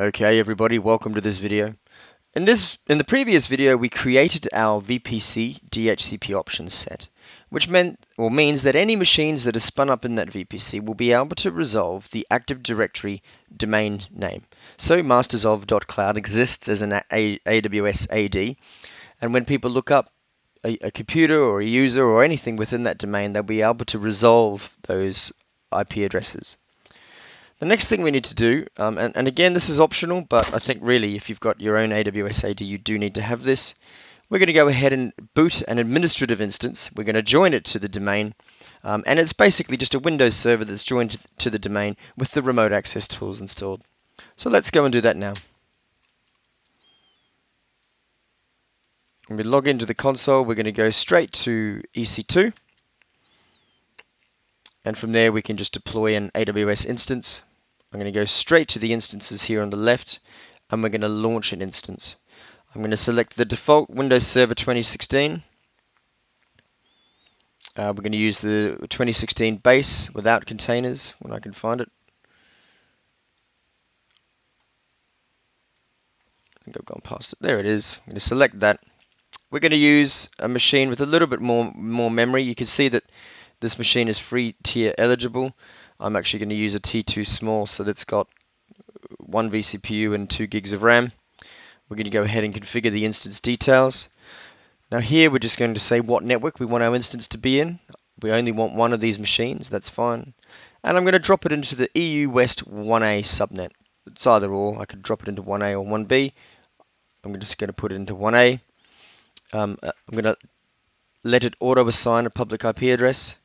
Okay, everybody, welcome to this video. In the previous video, we created our VPC DHCP options set, which means that any machines that are spun up in that VPC will be able to resolve the Active Directory domain name. So mastersof.cloud exists as an AWS AD, and when people look up a computer or a user or anything within that domain, they'll be able to resolve those IP addresses. The next thing we need to do, and again, this is optional, but I think really if you've got your own AWS AD, you do need to have this. We're going to go ahead and boot an administrative instance. We're going to join it to the domain, and it's basically just a Windows server that's joined to the domain with the remote access tools installed. So let's go and do that now. When we log into the console, we're going to go straight to EC2, and from there we can just deploy an AWS instance. I'm going to go straight to the instances here on the left, and we're going to launch an instance. I'm going to select the default Windows Server 2016. We're going to use the 2016 base without containers when I can find it. I think I've gone past it. There it is. I'm going to select that. We're going to use a machine with a little bit more memory. You can see that this machine is free tier eligible. I'm actually going to use a T2 small, so that's got 1 vCPU and 2 gigs of RAM. We're going to go ahead and configure the instance details. Now here we're just going to say what network we want our instance to be in. We only want one of these machines, that's fine. And I'm going to drop it into the EU West 1A subnet. It's either or, I could drop it into 1A or 1B. I'm just going to put it into 1A. I'm going to let it auto-assign a public IP address.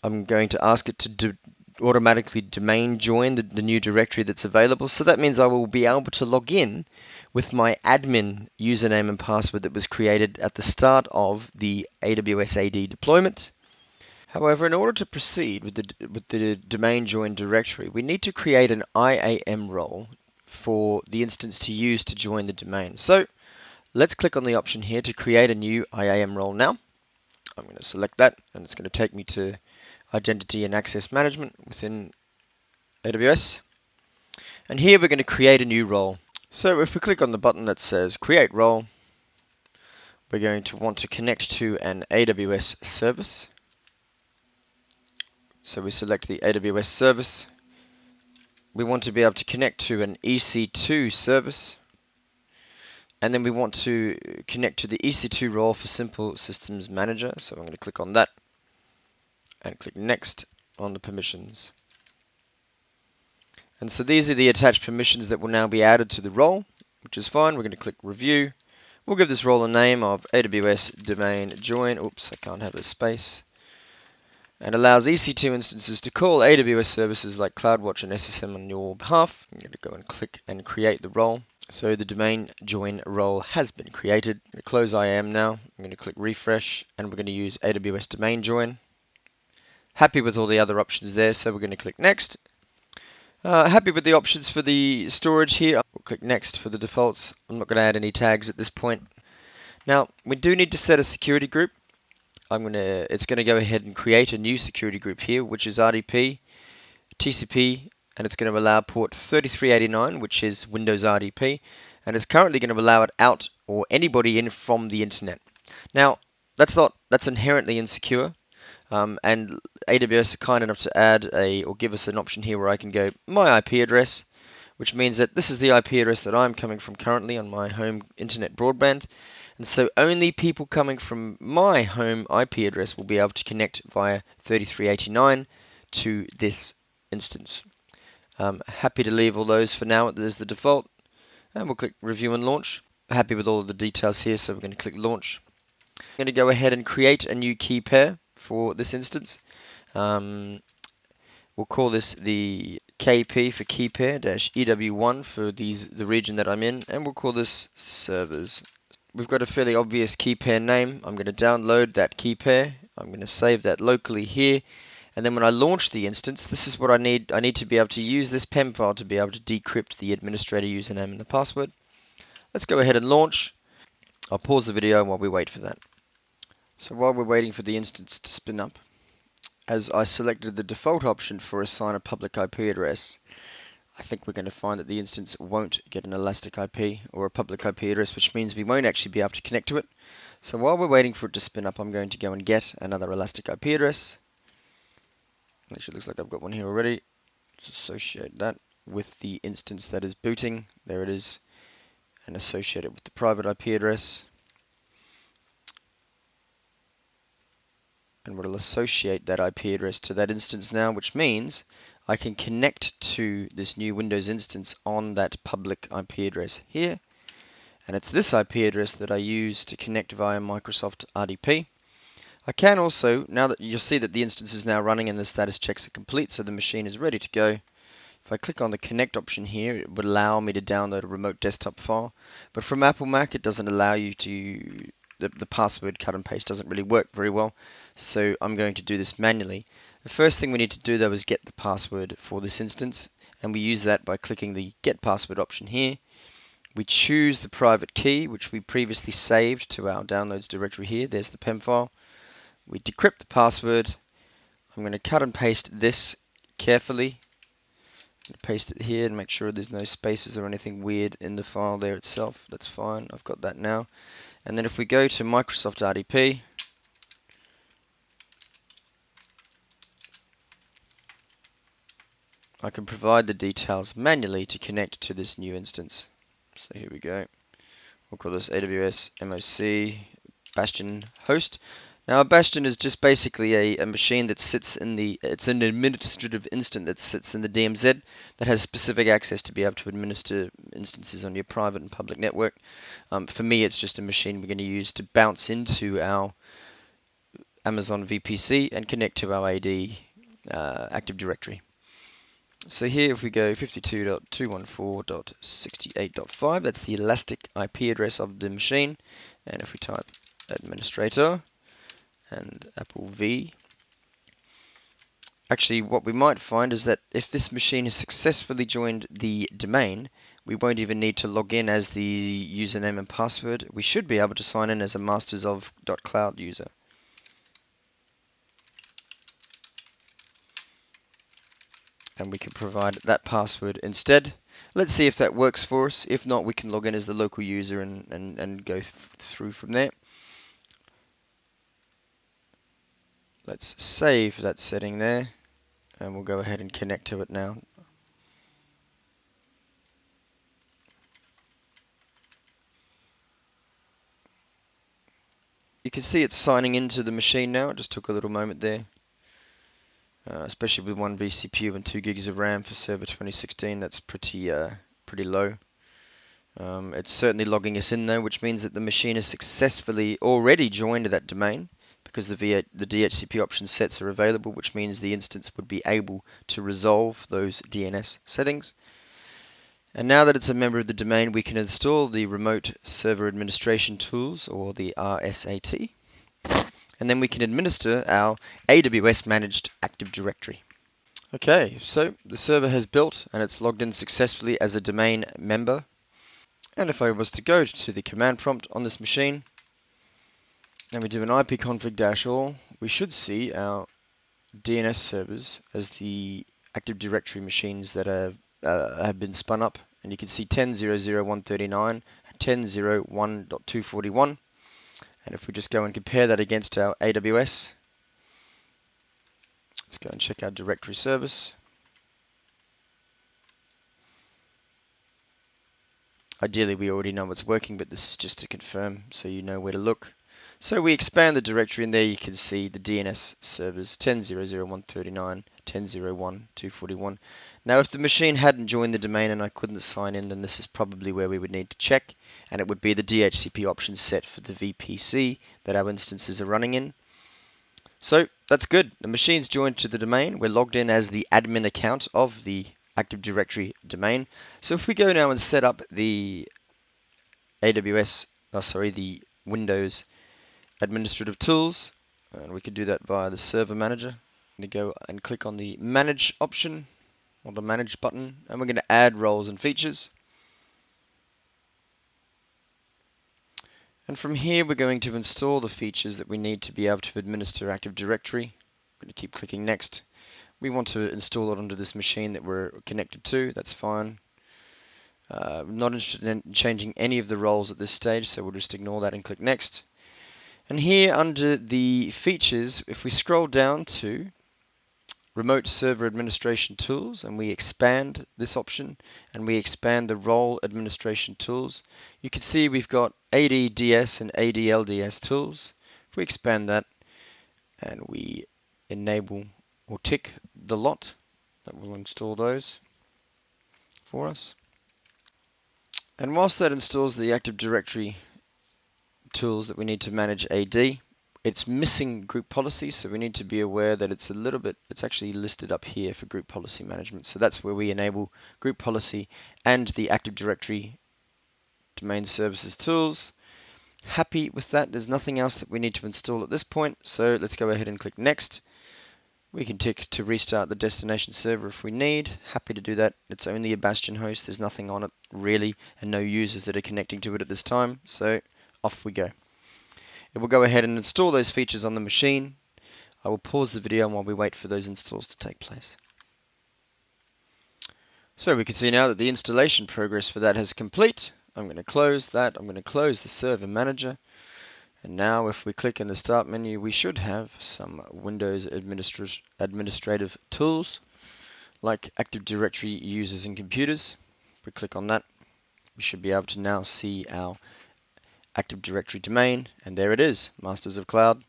I'm going to ask it to automatically domain join the new directory that's available. So that means I will be able to log in with my admin username and password that was created at the start of the AWS AD deployment. However, in order to proceed with the domain join directory, we need to create an IAM role for the instance to use to join the domain. So let's click on the option here to create a new IAM role now. I'm going to select that, and it's going to take me to Identity and Access Management within AWS. And here we're going to create a new role. So if we click on the button that says Create Role, we're going to want to connect to an AWS service. So we select the AWS service. We want to be able to connect to an EC2 service. And then we want to connect to the EC2 role for Simple Systems Manager. So I'm going to click on that and click Next on the permissions. And so these are the attached permissions that will now be added to the role, which is fine. We're going to click Review. We'll give this role a name of AWS Domain Join. Oops, I can't have a space. And allows EC2 instances to call AWS services like CloudWatch and SSM on your behalf. I'm going to go and click and create the role. So the domain join role has been created. I'm going to close IAM now. I'm going to click refresh, and we're going to use AWS domain join. Happy with all the other options there, so we're going to click next. Happy with the options for the storage here. We'll click next for the defaults. I'm not going to add any tags at this point. Now we do need to set a security group. It's going to go ahead and create a new security group here, which is RDP, TCP, and it's going to allow port 3389, which is Windows RDP, and it's currently going to allow it out or anybody in from the internet. Now, that's inherently insecure, and AWS are kind enough to add or give us an option here where I can go my IP address, which means that this is the IP address that I'm coming from currently on my home internet broadband. And so only people coming from my home IP address will be able to connect via 3389 to this instance. Happy to leave all those for now as the default, and we'll click Review and Launch. Happy with all of the details here, so we're going to click Launch. I'm going to go ahead and create a new key pair for this instance. We'll call this the KP for key pair -EW1 for the region that I'm in, and we'll call this servers. We've got a fairly obvious key pair name. I'm going to download that key pair. I'm going to save that locally here. And then when I launch the instance, this is what I need. I need to be able to use this PEM file to be able to decrypt the administrator username and the password. Let's go ahead and launch. I'll pause the video while we wait for that. So while we're waiting for the instance to spin up, as I selected the default option for assign a public IP address, I think we're going to find that the instance won't get an elastic IP or a public IP address, which means we won't actually be able to connect to it. So while we're waiting for it to spin up, I'm going to go and get another elastic IP address. Actually, looks like I've got one here already. Let's associate that with the instance that is booting. There it is. And associate it with the private IP address. And we'll associate that IP address to that instance now, which means I can connect to this new Windows instance on that public IP address here. And it's this IP address that I use to connect via Microsoft RDP. I can also, now that you'll see that the instance is now running and the status checks are complete, so the machine is ready to go. If I click on the connect option here, it would allow me to download a remote desktop file. But from Apple Mac, it doesn't allow you to, the password cut and paste doesn't really work very well. So I'm going to do this manually. The first thing we need to do though is get the password for this instance. And we use that by clicking the get password option here. We choose the private key, which we previously saved to our downloads directory here. There's the PEM file. We decrypt the password. I'm going to cut and paste this carefully. Paste it here and make sure there's no spaces or anything weird in the file there itself. That's fine. I've got that now. And then if we go to Microsoft RDP, I can provide the details manually to connect to this new instance. So here we go. We'll call this AWS MOC Bastion host. Now, a Bastion is just basically a machine that sits in it's an administrative instance that sits in the DMZ that has specific access to be able to administer instances on your private and public network. For me, it's just a machine we're going to use to bounce into our Amazon VPC and connect to our AD Active Directory. So here, if we go 52.214.68.5, that's the elastic IP address of the machine. And if we type administrator and Apple V. Actually, what we might find is that if this machine has successfully joined the domain, we won't even need to log in as the username and password. We should be able to sign in as a mastersof.cloud user. And we can provide that password instead. Let's see if that works for us. If not, we can log in as the local user and go through from there. Let's save that setting there. And we'll go ahead and connect to it now. You can see it's signing into the machine now. It just took a little moment there. Especially with 1 vCPU and 2 gigs of RAM for Server 2016, that's pretty low. It's certainly logging us in though, which means that the machine has successfully already joined that domain because the DHCP option sets are available, which means the instance would be able to resolve those DNS settings. And now that it's a member of the domain, we can install the Remote Server Administration Tools, or the RSAT, and then we can administer our AWS Managed Active Directory. Okay, so the server has built and it's logged in successfully as a domain member. And if I was to go to the command prompt on this machine, and we do an ipconfig-all, we should see our DNS servers as the Active Directory machines that have been spun up. And you can see 10.0.0.139 and 10.0.1.241. And if we just go and compare that against our AWS, let's go and check our directory service. Ideally, we already know what's working, but this is just to confirm so you know where to look. So we expand the directory, and there you can see the DNS servers 10.0.0.139, 10.0.1.241. Now, if the machine hadn't joined the domain and I couldn't sign in, then this is probably where we would need to check, and it would be the DHCP option set for the VPC that our instances are running in. So that's good. The machine's joined to the domain. We're logged in as the admin account of the Active Directory domain. So if we go now and set up the the Windows administrative tools, and we can do that via the server manager. I'm going to go and click on the manage option, or the manage button, and we're going to add roles and features. And from here, we're going to install the features that we need to be able to administer Active Directory. I'm going to keep clicking next. We want to install it onto this machine that we're connected to. That's fine. Not interested in changing any of the roles at this stage, so we'll just ignore that and click Next. And here under the features, if we scroll down to Remote Server Administration Tools and we expand this option and we expand the Role Administration Tools, you can see we've got ADDS and ADLDS tools. If we expand that and we enable or tick the lot, that will install those for us. And whilst that installs the Active Directory tools that we need to manage AD, it's missing group policy, so we need to be aware that it's actually listed up here for group policy management. So that's where we enable group policy and the Active Directory domain services tools. Happy with that. There's nothing else that we need to install at this point, so let's go ahead and click Next. We can tick to restart the destination server if we need. Happy to do that. It's only a Bastion host. There's nothing on it really, and no users that are connecting to it at this time. So off we go. It will go ahead and install those features on the machine. I will pause the video while we wait for those installs to take place. So we can see now that the installation progress for that has complete. I'm going to close that. I'm going to close the server manager. And now if we click in the start menu, we should have some Windows administrative tools like Active Directory users and computers. If we click on that, we should be able to now see our Active Directory domain, and there it is, Masters of Cloud.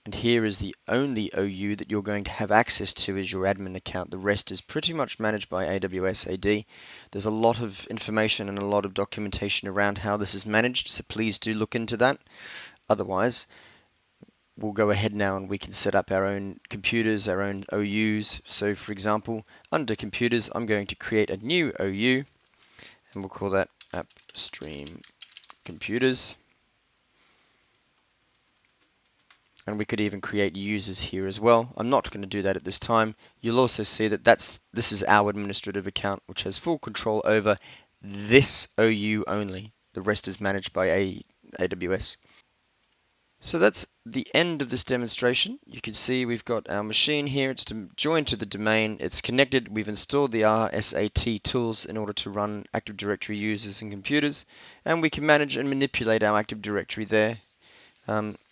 And here is the only OU that you're going to have access to as your admin account. The rest is pretty much managed by AWS AD. There's a lot of information and a lot of documentation around how this is managed, so please do look into that. Otherwise, we'll go ahead now and we can set up our own computers, our own OUs. So for example, under computers, I'm going to create a new OU, and we'll call that AppStream Computers. And we could even create users here as well. I'm not going to do that at this time. You'll also see that this is our administrative account, which has full control over this OU only. The rest is managed by AWS. So that's the end of this demonstration. You can see we've got our machine here. It's joined to the domain. It's connected. We've installed the RSAT tools in order to run Active Directory users and computers. And we can manage and manipulate our Active Directory there.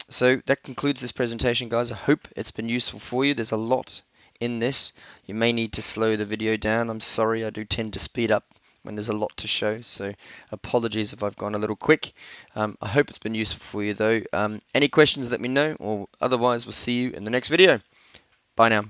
So that concludes this presentation, guys. I hope it's been useful for you. There's a lot in this. You may need to slow the video down. I'm sorry, I do tend to speed up when there's a lot to show, so apologies if I've gone a little quick. I hope it's been useful for you though. Any questions, let me know, or otherwise we'll see you in the next video. Bye now.